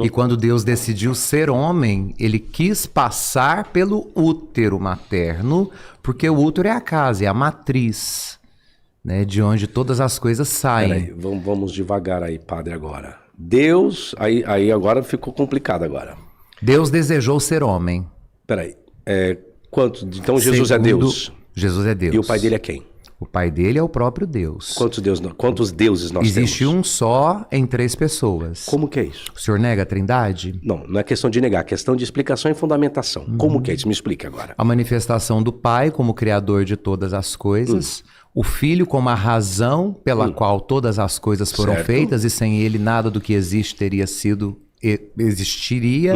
E quando Deus decidiu ser homem, ele quis passar pelo útero materno, porque o útero é a casa, é a matriz, né, de onde todas as coisas saem. Peraí, vamos devagar aí, padre, agora. Deus, aí agora ficou complicado agora. Deus desejou ser homem. Peraí, então Jesus é Deus? Jesus é Deus. E o pai dele é quem? O pai dele é o próprio Deus. Quantos deuses nós Existe temos? um só em 3 pessoas. Como que é isso? O senhor nega a trindade? Não é questão de negar, é questão de explicação e fundamentação. Como que é isso? Me explique agora. A manifestação do pai como criador de todas as coisas, o filho como a razão pela qual todas as coisas foram feitas, e sem ele nada do que existe existiria,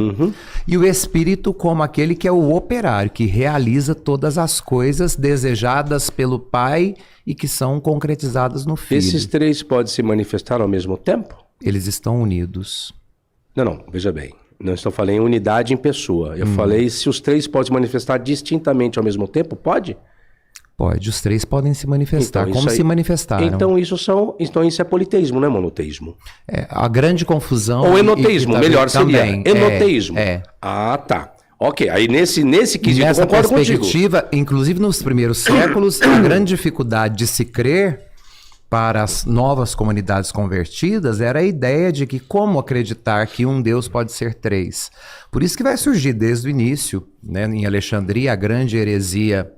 e o espírito como aquele que é o operário, que realiza todas as coisas desejadas pelo pai e que são concretizadas no filho. Esses 3 podem se manifestar ao mesmo tempo? Eles estão unidos. Não, veja bem. Não estou falando em unidade em pessoa. Eu falei se os 3 podem se manifestar distintamente ao mesmo tempo, pode? Pode, os 3 podem se manifestar, Então, como se manifestaram. Então isso é politeísmo, não é monoteísmo. A grande confusão... Ou enoteísmo, melhor seria. Também, enoteísmo. Ah, tá. Ok, aí nesse quesito eu concordo contigo. Nessa perspectiva, inclusive nos primeiros séculos, a grande dificuldade de se crer para as novas comunidades convertidas era a ideia de que como acreditar que um Deus pode ser 3. Por isso que vai surgir desde o início, né, em Alexandria, a grande heresia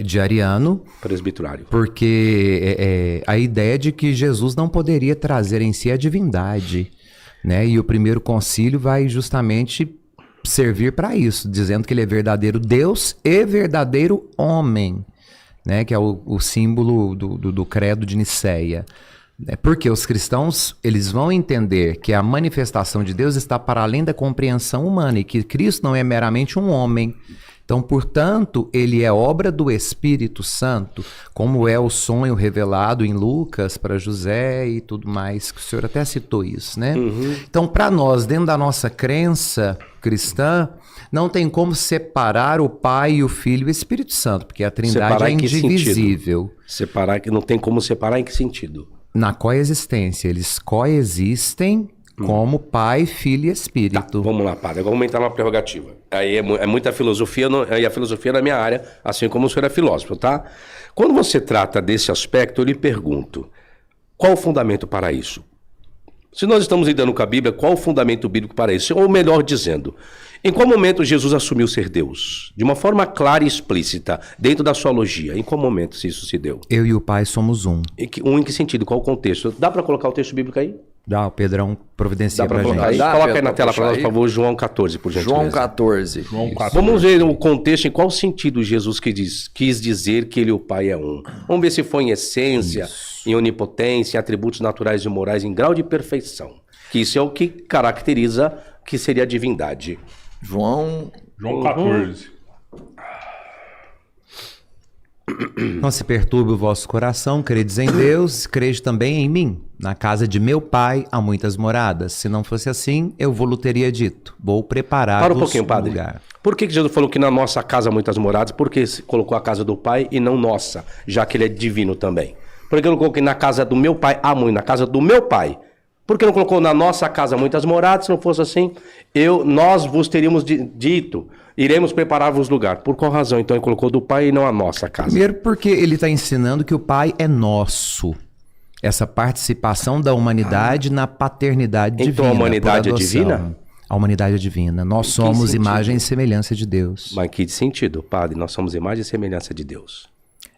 de Ariano, presbiterário, porque a ideia de que Jesus não poderia trazer em si a divindade, né? E o primeiro concílio vai justamente servir para isso, dizendo que ele é verdadeiro Deus e verdadeiro homem, né? Que é o símbolo do credo de Nicéia. Porque os cristãos, eles vão entender que a manifestação de Deus está para além da compreensão humana e que Cristo não é meramente um homem. Então, portanto, ele é obra do Espírito Santo, como é o sonho revelado em Lucas para José e tudo mais, que o senhor até citou isso, né? Então, para nós, dentro da nossa crença cristã, não tem como separar o Pai, o Filho e o Espírito Santo, porque a Trindade é indivisível. Não tem como separar em que sentido? Na coexistência, eles coexistem como Pai, Filho e Espírito. Tá, vamos lá, padre. Vamos entrar numa prerrogativa. Aí é muita filosofia, e a filosofia é na minha área, assim como o senhor é filósofo, tá? Quando você trata desse aspecto, eu lhe pergunto, qual o fundamento para isso? Se nós estamos lidando com a Bíblia, qual o fundamento bíblico para isso? Ou melhor dizendo, em qual momento Jesus assumiu ser Deus? De uma forma clara e explícita, dentro da sua logia. Em qual momento isso se deu? Eu e o Pai somos um. Em que sentido? Qual o contexto? Dá para colocar o texto bíblico aí? Dá, o Pedrão providencia pra gente. Coloca aí na tela para nós, por favor, João 14, por gentileza. João 14. Vamos ver o contexto, em qual sentido Jesus quis dizer que ele e o Pai é um. Vamos ver se foi em essência, em onipotência, em atributos naturais e morais, em grau de perfeição. Que isso é o que caracteriza que seria a divindade. João 14. Não se perturbe o vosso coração, credes em Deus, crede também em mim. Na casa de meu Pai há muitas moradas. Se não fosse assim, eu vos teria dito. Vou preparar Para um pouquinho, padre. Lugar. Por que Jesus falou que na nossa casa há muitas moradas? Por que colocou a casa do Pai e não nossa, já que ele é divino também? Por que não colocou que na casa do meu Pai há muito, na casa do meu Pai? Por que não colocou na nossa casa muitas moradas? Se não fosse assim, nós vos teríamos dito, iremos preparar-vos lugar. Por qual razão, então, ele colocou do Pai e não a nossa casa? Primeiro porque ele está ensinando que o Pai é nosso. Essa participação da humanidade na paternidade divina. Então a humanidade é divina? A humanidade é divina. Nós somos imagem e semelhança de Deus. Mas que sentido, padre? Nós somos imagem e semelhança de Deus.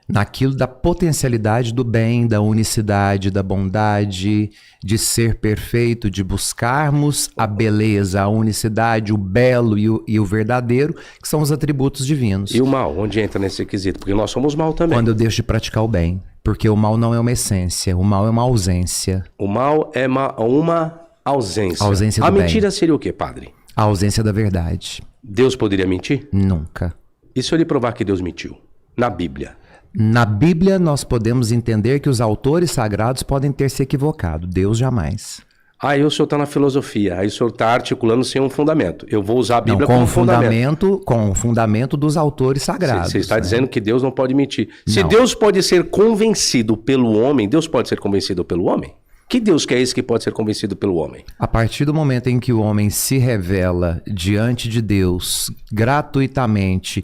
Naquilo da potencialidade do bem, da unicidade, da bondade, de ser perfeito, de buscarmos a beleza, a unicidade, o belo e o verdadeiro, que são os atributos divinos. E o mal, onde entra nesse quesito? Porque nós somos mal também. Quando eu deixo de praticar o bem. Porque o mal não é uma essência, o mal é uma ausência. O mal é uma ausência. A ausência do bem. A mentira bem. Seria o quê, padre? A ausência da verdade. Deus poderia mentir? Nunca. E se eu lhe provar que Deus mentiu? Na Bíblia. Na Bíblia, nós podemos entender que os autores sagrados podem ter se equivocado. Deus jamais. Aí o senhor está na filosofia, aí o senhor está articulando sem um fundamento. Eu vou usar a Bíblia como fundamento. Com o fundamento dos autores sagrados. Você está né? dizendo que Deus não pode mentir. Se Não. Deus pode ser convencido pelo homem, Deus pode ser convencido pelo homem? Que Deus que é esse que pode ser convencido pelo homem? A partir do momento em que o homem se revela diante de Deus gratuitamente,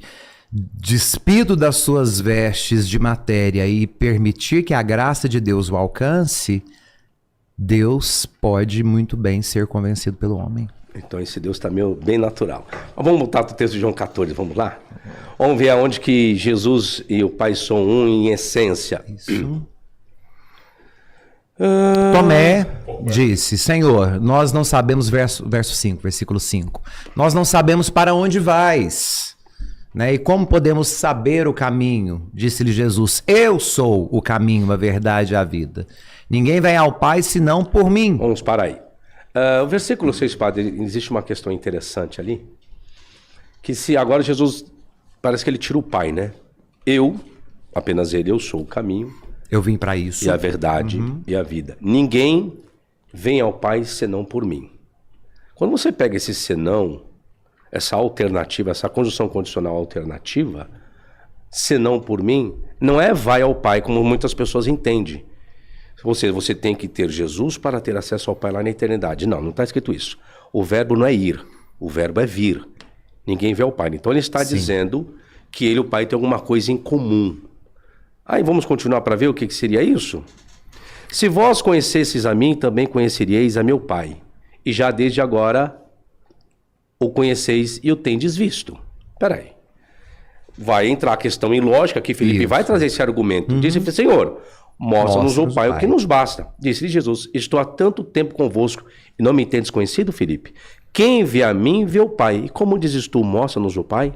despido das suas vestes de matéria e permitir que a graça de Deus o alcance, Deus pode muito bem ser convencido pelo homem. Então esse Deus está meio bem natural. Mas vamos voltar para o texto de João 14, vamos lá? Vamos ver aonde que Jesus e o Pai são um em essência. Isso. Tomé disse, Senhor, nós não sabemos, verso 5, versículo 5, nós não sabemos para onde vais, né? E como podemos saber o caminho? Disse-lhe Jesus, eu sou o caminho, a verdade e a vida. Ninguém vem ao Pai senão por mim. Vamos parar aí. O versículo 6, padre, existe uma questão interessante ali, que se agora Jesus, parece que ele tira o Pai, né? Eu, apenas ele, eu sou o caminho. Eu vim para isso. E a verdade e a vida. Ninguém vem ao Pai senão por mim. Quando você pega esse senão, essa alternativa, essa conjunção condicional alternativa, senão por mim, não é vai ao Pai, como muitas pessoas entendem. Você tem que ter Jesus para ter acesso ao Pai lá na eternidade. Não está escrito isso. O verbo não é ir, o verbo é vir. Ninguém vê ao Pai. Então ele está dizendo que ele e o Pai têm alguma coisa em comum. Aí vamos continuar para ver o que seria isso? Se vós conhecesseis a mim, também conheceríeis a meu Pai. E já desde agora o conheceis e o tendes visto. Peraí. Vai entrar a questão ilógica que Felipe vai trazer esse argumento. Disse, Senhor, mostra-nos o Pai o que nos basta. Disse-lhe Jesus, estou há tanto tempo convosco e não me tendes conhecido, Felipe? Quem vê a mim, vê o Pai. E como dizes tu, mostra-nos o Pai?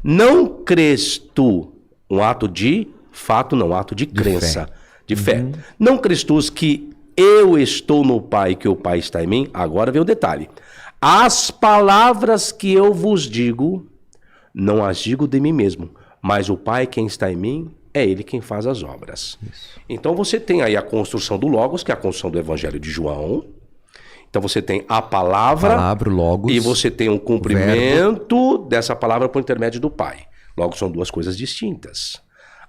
Não crês tu, um ato de fato, não, ato de crença, de fé. Não crês tu que eu estou no Pai, que o Pai está em mim? Agora vem o detalhe. As palavras que eu vos digo, não as digo de mim mesmo, mas o Pai quem está em mim, é Ele quem faz as obras. Isso. Então você tem aí a construção do Logos, que é a construção do Evangelho de João. Então você tem a palavra o Logos, e você tem o cumprimento dessa palavra por intermédio do Pai. Logo, são duas coisas distintas.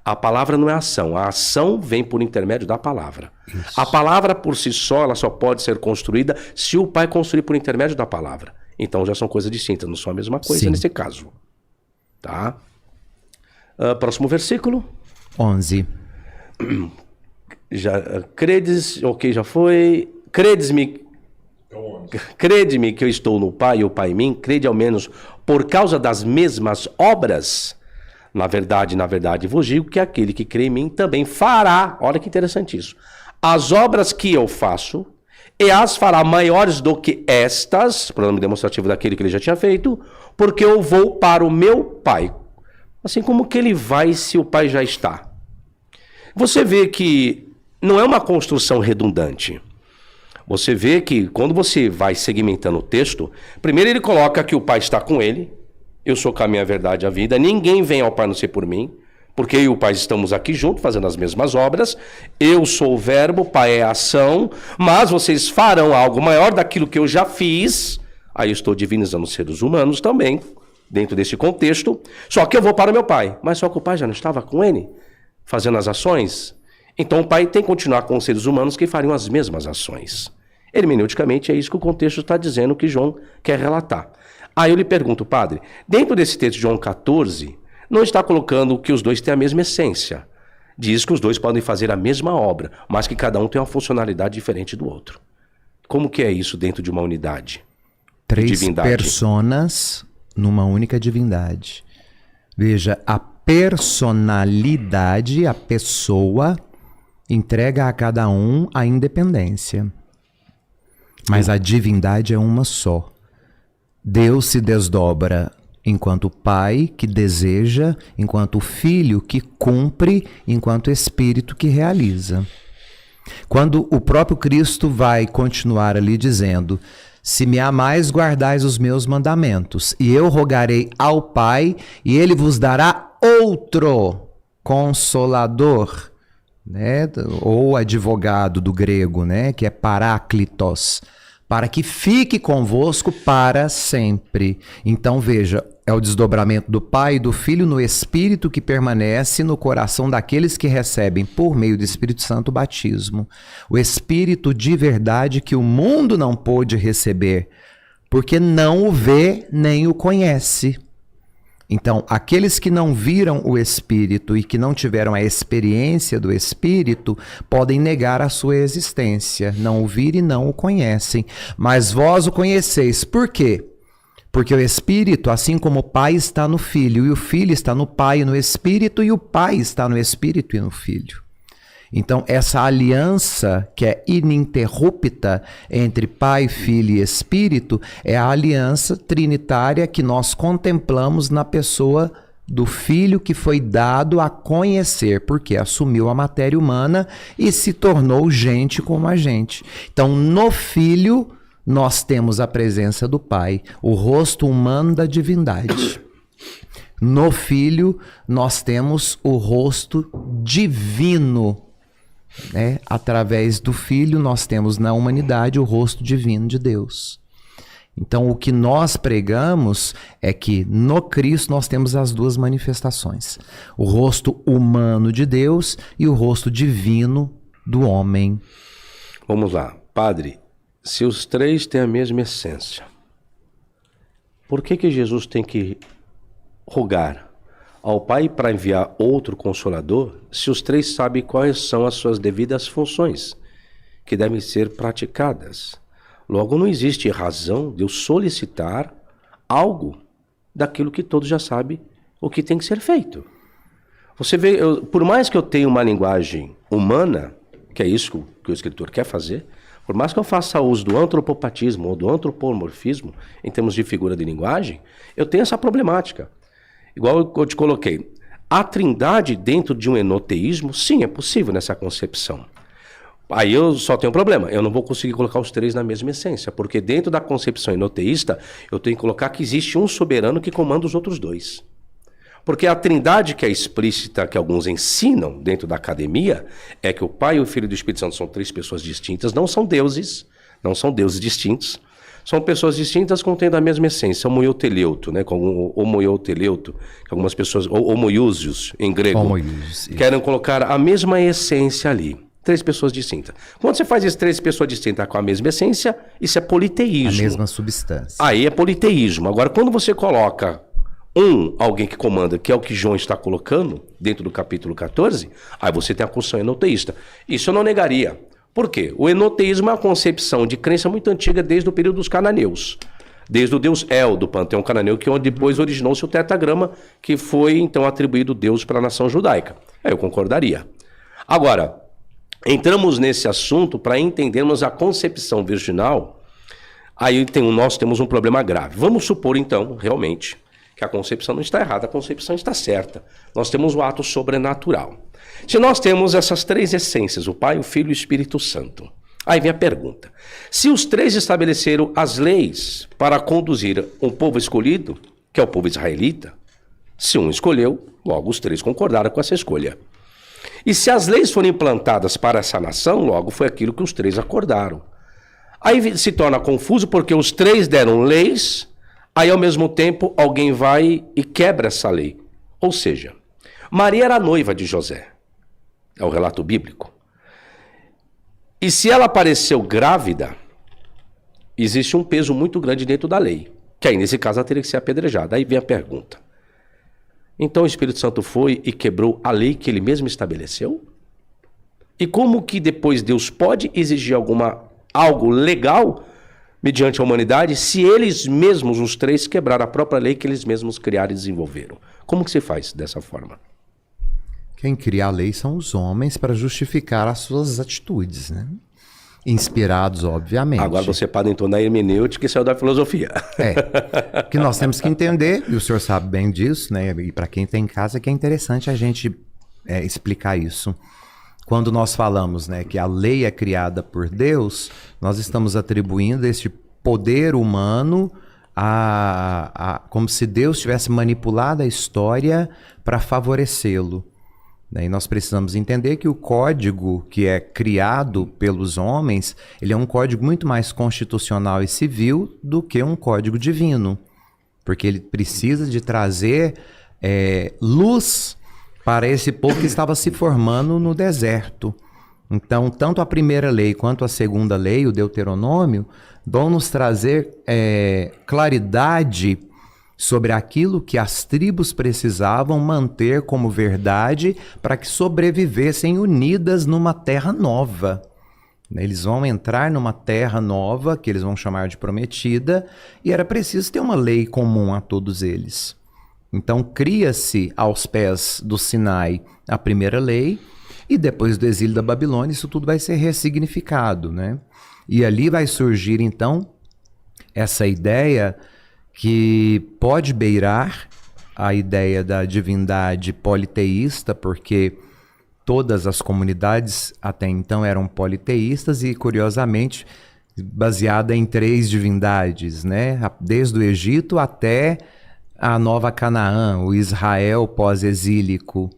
A palavra não é ação, a ação vem por intermédio da palavra. Isso. A palavra por si só, ela só pode ser construída se o Pai construir por intermédio da palavra. Então já são coisas distintas, não são a mesma coisa nesse caso. Tá? Próximo versículo. 11. Credes, ok, já foi. Crede-me que eu estou no Pai e o Pai em mim. Crede ao menos por causa das mesmas obras. Na verdade, vos digo que aquele que crê em mim também fará, olha que interessante isso, as obras que eu faço, e as fará maiores do que estas, pronome demonstrativo daquele que ele já tinha feito, porque eu vou para o meu Pai. Assim como que ele vai se o Pai já está. Você vê que não é uma construção redundante. Você vê que quando você vai segmentando o texto, primeiro ele coloca que o Pai está com ele, eu sou o caminho, a verdade e a vida. Ninguém vem ao Pai a não ser por mim, porque eu e o Pai estamos aqui juntos, fazendo as mesmas obras. Eu sou o verbo, o Pai é a ação, mas vocês farão algo maior daquilo que eu já fiz. Aí eu estou divinizando os seres humanos também, dentro desse contexto. Só que eu vou para o meu Pai. Mas só que o Pai já não estava com ele, fazendo as ações? Então o Pai tem que continuar com os seres humanos que fariam as mesmas ações. Hermeneuticamente é isso que o contexto está dizendo que João quer relatar. Aí eu lhe pergunto, padre, dentro desse texto de João 14, não está colocando que os dois têm a mesma essência. Diz que os dois podem fazer a mesma obra, mas que cada um tem uma funcionalidade diferente do outro. Como que é isso dentro de uma unidade? 3 personas numa única divindade. Veja, a personalidade, a pessoa, entrega a cada um a independência. Mas a divindade é uma só. Deus se desdobra enquanto Pai que deseja, enquanto Filho que cumpre, enquanto Espírito que realiza. Quando o próprio Cristo vai continuar ali dizendo, se me amais, guardais os meus mandamentos, e eu rogarei ao Pai, e ele vos dará outro Consolador, né? Ou advogado do grego, né? Que é paráclitos, para que fique convosco para sempre. Então veja, é o desdobramento do Pai e do Filho no Espírito que permanece no coração daqueles que recebem por meio do Espírito Santo o batismo. O Espírito de verdade que o mundo não pôde receber, porque não o vê nem o conhece. Então, aqueles que não viram o Espírito e que não tiveram a experiência do Espírito, podem negar a sua existência, não o viram e não o conhecem. Mas vós o conheceis. Por quê? Porque o Espírito, assim como o Pai está no Filho, e o Filho está no Pai e no Espírito, e o Pai está no Espírito e no Filho. Então, essa aliança que é ininterrupta entre Pai, Filho e Espírito é a aliança trinitária que nós contemplamos na pessoa do Filho que foi dado a conhecer, porque assumiu a matéria humana e se tornou gente como a gente. Então, no Filho, nós temos a presença do Pai, o rosto humano da divindade. No Filho, nós temos o rosto divino. Através do Filho, nós temos na humanidade o rosto divino de Deus. Então, o que nós pregamos é que no Cristo nós temos as duas manifestações: o rosto humano de Deus e o rosto divino do homem. Vamos lá, Padre, se os três têm a mesma essência, por que Jesus tem que rogar ao Pai para enviar outro Consolador, se os três sabem quais são as suas devidas funções que devem ser praticadas? Logo, não existe razão de eu solicitar algo daquilo que todos já sabem o que tem que ser feito. Você vê, por mais que eu tenha uma linguagem humana, que é isso que o escritor quer fazer, por mais que eu faça uso do antropopatismo ou do antropomorfismo, em termos de figura de linguagem, eu tenho essa problemática. Igual eu te coloquei, a trindade dentro de um enoteísmo, sim, é possível nessa concepção. Aí eu só tenho um problema, eu não vou conseguir colocar os três na mesma essência, porque dentro da concepção enoteísta, eu tenho que colocar que existe um soberano que comanda os outros dois. Porque a trindade que é explícita, que alguns ensinam dentro da academia, é que o Pai, o Filho e o Espírito Santo são três pessoas distintas, não são deuses distintos. São pessoas distintas contendo a mesma essência, homoioteleuto, né? Com homoioteleuto, que algumas pessoas, homoiousios em grego, querem colocar a mesma essência ali. Três pessoas distintas. Quando você faz isso, três pessoas distintas com a mesma essência, isso é politeísmo. A mesma substância. Aí é politeísmo. Agora, quando você coloca alguém que comanda, que é o que João está colocando dentro do capítulo 14, aí você tem a construção enoteísta. Isso eu não negaria. Por quê? O enoteísmo é uma concepção de crença muito antiga desde o período dos cananeus. Desde o deus El, do panteão cananeu, que depois originou-se o tetragrama, que foi então atribuído Deus para a nação judaica. Aí eu concordaria. Agora, entramos nesse assunto para entendermos a concepção virginal. Aí nós temos um problema grave. Vamos supor então, realmente, que a concepção não está errada, a concepção está certa. Nós temos o ato sobrenatural. Se nós temos essas três essências, o Pai, o Filho e o Espírito Santo, aí vem a pergunta: se os três estabeleceram as leis para conduzir um povo escolhido, que é o povo israelita, se um escolheu, logo os três concordaram com essa escolha. E se as leis foram implantadas para essa nação, logo foi aquilo que os três acordaram. Aí se torna confuso porque os três deram leis, aí ao mesmo tempo alguém vai e quebra essa lei. Ou seja, Maria era noiva de José. É o relato bíblico. E se ela apareceu grávida, existe um peso muito grande dentro da lei, que aí nesse caso ela teria que ser apedrejada. Aí vem a pergunta: então o Espírito Santo foi e quebrou a lei que ele mesmo estabeleceu? E como que depois Deus pode exigir algo legal mediante a humanidade se eles mesmos, os três, quebraram a própria lei que eles mesmos criaram e desenvolveram? Como que se faz dessa forma? Quem cria a lei são os homens para justificar as suas atitudes, né? Inspirados, obviamente. Agora você pode entrar na hermenêutica e saiu da filosofia. Que nós temos que entender, e o senhor sabe bem disso, né? E para quem tem em casa, que é interessante a gente explicar isso. Quando nós falamos, né, que a lei é criada por Deus, nós estamos atribuindo esse poder humano como se Deus tivesse manipulado a história para favorecê-lo. E nós precisamos entender que o código que é criado pelos homens, ele é um código muito mais constitucional e civil do que um código divino. Porque ele precisa de trazer luz para esse povo que estava se formando no deserto. Então, tanto a primeira lei quanto a segunda lei, o Deuteronômio, vão nos trazer claridade sobre aquilo que as tribos precisavam manter como verdade para que sobrevivessem unidas numa terra nova. Eles vão entrar numa terra nova, que eles vão chamar de prometida, e era preciso ter uma lei comum a todos eles. Então cria-se aos pés do Sinai a primeira lei, e depois do exílio da Babilônia isso tudo vai ser ressignificado, né? E ali vai surgir então essa ideia que pode beirar a ideia da divindade politeísta, porque todas as comunidades até então eram politeístas e, curiosamente, baseada em 3 divindades, né? Desde o Egito até a Nova Canaã, o Israel pós-exílico.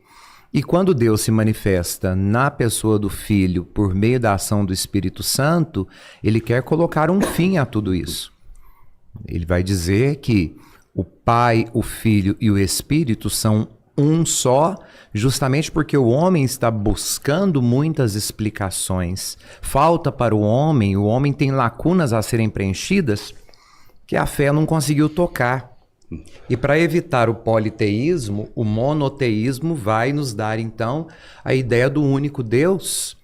E quando Deus se manifesta na pessoa do Filho por meio da ação do Espírito Santo, ele quer colocar um fim a tudo isso. Ele vai dizer que o Pai, o Filho e o Espírito são um só, justamente porque o homem está buscando muitas explicações. Falta para o homem tem lacunas a serem preenchidas que a fé não conseguiu tocar. E para evitar o politeísmo, o monoteísmo vai nos dar então a ideia do único Deus.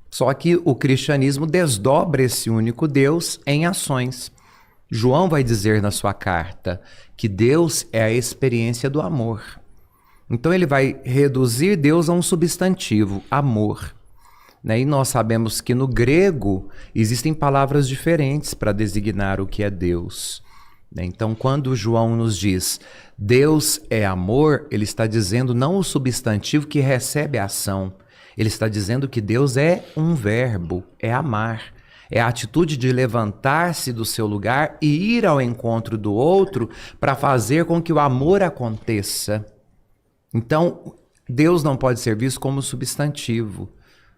Só que o cristianismo desdobra esse único Deus em ações. João vai dizer na sua carta que Deus é a experiência do amor. Então ele vai reduzir Deus a um substantivo, amor. E nós sabemos que no grego existem palavras diferentes para designar o que é Deus. Então quando João nos diz Deus é amor, ele está dizendo não o substantivo que recebe a ação. Ele está dizendo que Deus é um verbo, é amar. É a atitude de levantar-se do seu lugar e ir ao encontro do outro para fazer com que o amor aconteça. Então, Deus não pode ser visto como substantivo,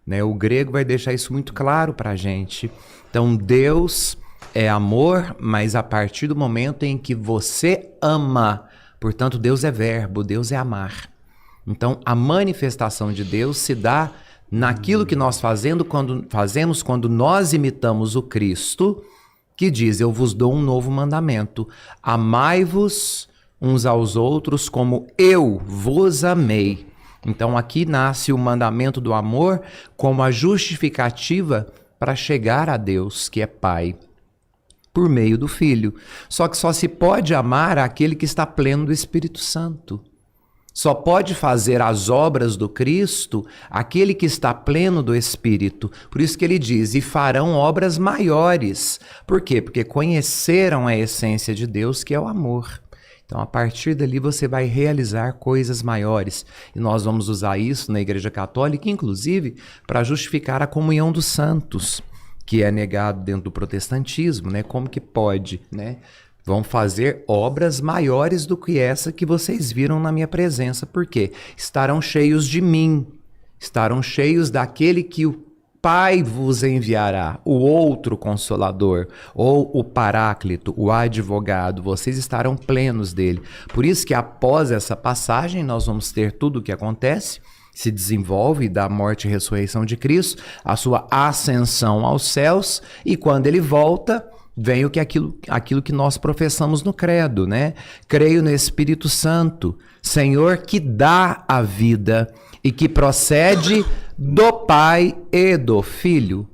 né? O grego vai deixar isso muito claro para a gente. Então, Deus é amor, mas a partir do momento em que você ama. Portanto, Deus é verbo, Deus é amar. Então, a manifestação de Deus se dá naquilo que nós fazemos quando nós imitamos o Cristo, que diz, eu vos dou um novo mandamento, amai-vos uns aos outros como eu vos amei. Então aqui nasce o mandamento do amor como a justificativa para chegar a Deus, que é Pai, por meio do Filho. Só que só se pode amar aquele que está pleno do Espírito Santo. Só pode fazer as obras do Cristo aquele que está pleno do Espírito. Por isso que ele diz, e farão obras maiores. Por quê? Porque conheceram a essência de Deus, que é o amor. Então, a partir dali, você vai realizar coisas maiores. E nós vamos usar isso na Igreja Católica, inclusive, para justificar a comunhão dos santos, que é negado dentro do protestantismo, né? Como que pode, né? Vão fazer obras maiores do que essa que vocês viram na minha presença. Por quê? Estarão cheios de mim. Estarão cheios daquele que o Pai vos enviará, o outro Consolador, ou o Paráclito, o advogado. Vocês estarão plenos dele. Por isso que após essa passagem nós vamos ter tudo o que acontece, se desenvolve da morte e ressurreição de Cristo, a sua ascensão aos céus, e quando ele volta, vem aquilo que nós professamos no credo, né? Creio no Espírito Santo, Senhor que dá a vida e que procede do Pai e do Filho.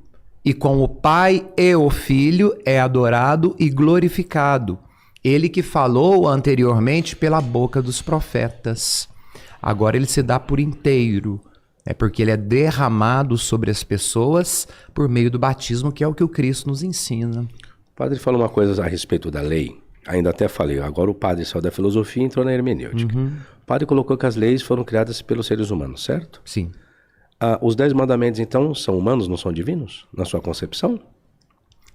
E com o Pai e o Filho é adorado e glorificado. Ele que falou anteriormente pela boca dos profetas. Agora ele se dá por inteiro, porque ele é derramado sobre as pessoas por meio do batismo, que é o que o Cristo nos ensina. O padre falou uma coisa a respeito da lei, ainda até falei, agora o padre saiu da filosofia e entrou na hermenêutica. O padre colocou que as leis foram criadas pelos seres humanos, certo? Sim. Os 10 mandamentos, então, são humanos, não são divinos, na sua concepção?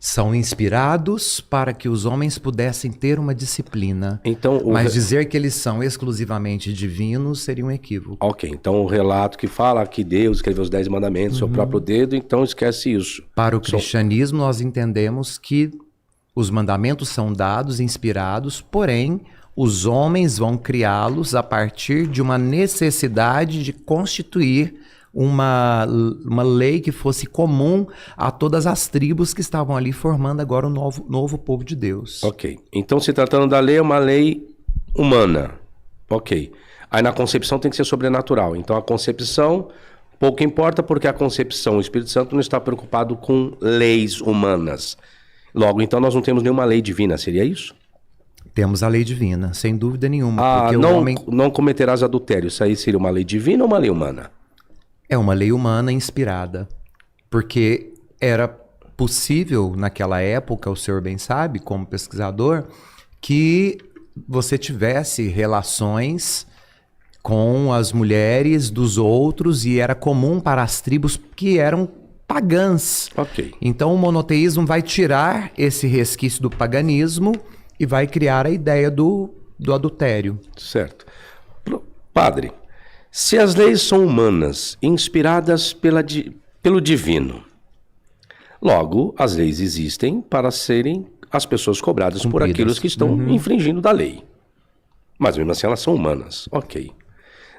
São inspirados para que os homens pudessem ter uma disciplina. Então, Mas dizer que eles são exclusivamente divinos seria um equívoco. Ok, então o relato que fala que Deus escreveu os 10 mandamentos, seu próprio dedo, então esquece isso. Para o cristianismo, nós entendemos que os mandamentos são dados, inspirados, porém, os homens vão criá-los a partir de uma necessidade de constituir uma lei que fosse comum a todas as tribos que estavam ali formando agora o novo povo de Deus. Ok, então se tratando da lei, é uma lei humana. Ok, aí na concepção tem que ser sobrenatural. Então a concepção pouco importa porque a concepção, o Espírito Santo não está preocupado com leis humanas. Logo, então nós não temos nenhuma lei divina, seria isso? Temos a lei divina, sem dúvida nenhuma. Porque não, o homem... não cometerás adultério, isso aí seria uma lei divina ou uma lei humana? É uma lei humana inspirada, porque era possível naquela época, o senhor bem sabe, como pesquisador, que você tivesse relações com as mulheres dos outros e era comum para as tribos que eram pagãs. Ok. Então o monoteísmo vai tirar esse resquício do paganismo e vai criar a ideia do adultério. Certo. Padre, se as leis são humanas, inspiradas pelo divino, logo, as leis existem para serem as pessoas cobradas por aqueles que estão infringindo da lei. Mas mesmo assim elas são humanas. Ok.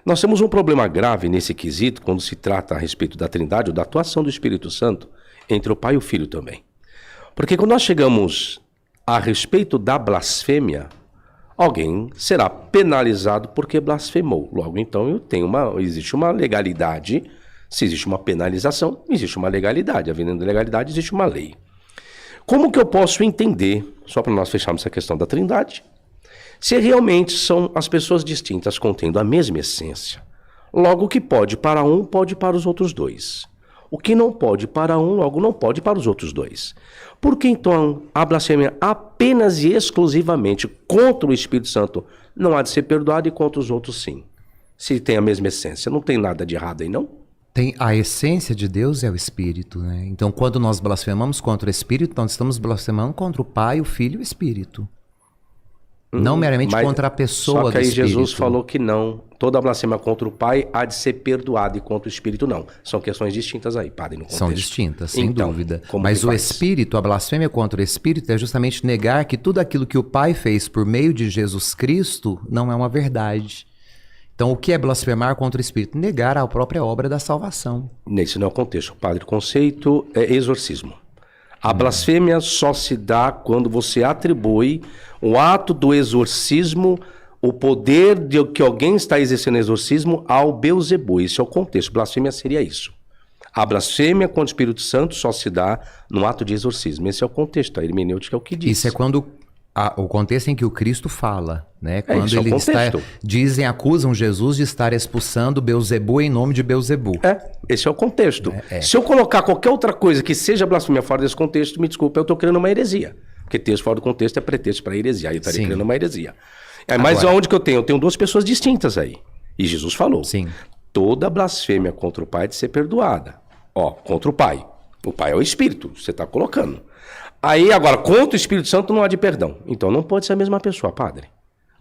Nós temos um problema grave nesse quesito quando se trata a respeito da Trindade ou da atuação do Espírito Santo entre o Pai e o Filho também. Porque quando nós chegamos a respeito da blasfêmia, alguém será penalizado porque blasfemou. Logo, então, existe uma legalidade. Se existe uma penalização, existe uma legalidade. Havendo legalidade, existe uma lei. Como que eu posso entender, só para nós fecharmos essa questão da Trindade, se realmente são as pessoas distintas contendo a mesma essência? Logo, o que pode para um, pode para os outros dois. O que não pode para um, logo não pode para os outros dois. Por que então a blasfêmia apenas e exclusivamente contra o Espírito Santo não há de ser perdoada e contra os outros sim? Se tem a mesma essência, não tem nada de errado aí não? Tem a essência de Deus é o Espírito, né? Então quando nós blasfemamos contra o Espírito, nós estamos blasfemando contra o Pai, o Filho e o Espírito. Não meramente contra a pessoa do Espírito. Só que aí Jesus falou que não. Toda blasfêmia contra o Pai há de ser perdoada e contra o Espírito não. São questões distintas aí, Padre, no contexto. São distintas, sem dúvida. Mas o Espírito, a blasfêmia contra o Espírito é justamente negar que tudo aquilo que o Pai fez por meio de Jesus Cristo não é uma verdade. Então, o que é blasfemar contra o Espírito? Negar a própria obra da salvação. Nesse não é o contexto, Padre. O conceito é exorcismo. A blasfêmia só se dá quando você atribui o ato do exorcismo, o poder de que alguém está exercendo exorcismo ao Beelzebú. Esse é o contexto. Blasfêmia seria isso. A blasfêmia contra o Espírito Santo só se dá no ato de exorcismo. Esse é o contexto. A hermenêutica é o que diz. Isso é quando o contexto em que o Cristo fala, né? Quando isso é o contexto. Acusam Jesus de estar expulsando Beelzebú em nome de Beelzebú. Esse é o contexto. Se eu colocar qualquer outra coisa que seja blasfêmia fora desse contexto, me desculpa, eu estou criando uma heresia. Porque texto fora do contexto é pretexto para heresia. Aí eu estaria criando uma heresia. Mas onde que eu tenho? Eu tenho duas pessoas distintas aí. E Jesus falou. Sim. Toda blasfêmia contra o Pai é de ser perdoada. Contra o Pai. O Pai é o Espírito, você está colocando. Aí, agora, contra o Espírito Santo não há de perdão. Então não pode ser a mesma pessoa, Padre.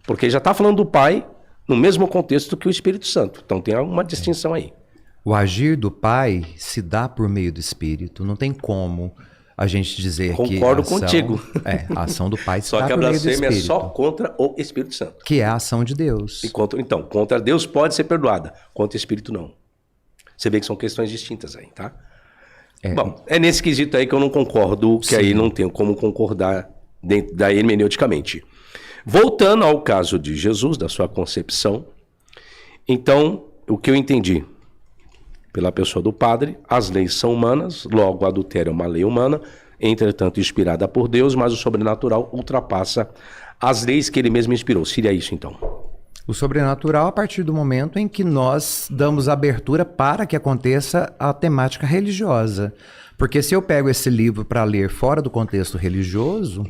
Porque já está falando do Pai no mesmo contexto que o Espírito Santo. Então tem uma distinção aí. O agir do Pai se dá por meio do Espírito. Não tem como a gente dizer que concordo contigo. A ação do Pai se só dá por meio do Espírito. Só que a blasfêmia é só contra o Espírito Santo. Que é a ação de Deus. Então, contra Deus pode ser perdoada. Contra o Espírito não. Você vê que são questões distintas aí, tá? Bom, é nesse quesito aí que eu não concordo, que aí não tenho como concordar dentro da hermeneuticamente. Voltando ao caso de Jesus, da sua concepção, então, o que eu entendi pela pessoa do Padre, as leis são humanas, logo o adultério é uma lei humana, entretanto inspirada por Deus, mas o sobrenatural ultrapassa as leis que ele mesmo inspirou. Seria isso então? O sobrenatural a partir do momento em que nós damos abertura para que aconteça a temática religiosa. Porque se eu pego esse livro para ler fora do contexto religioso,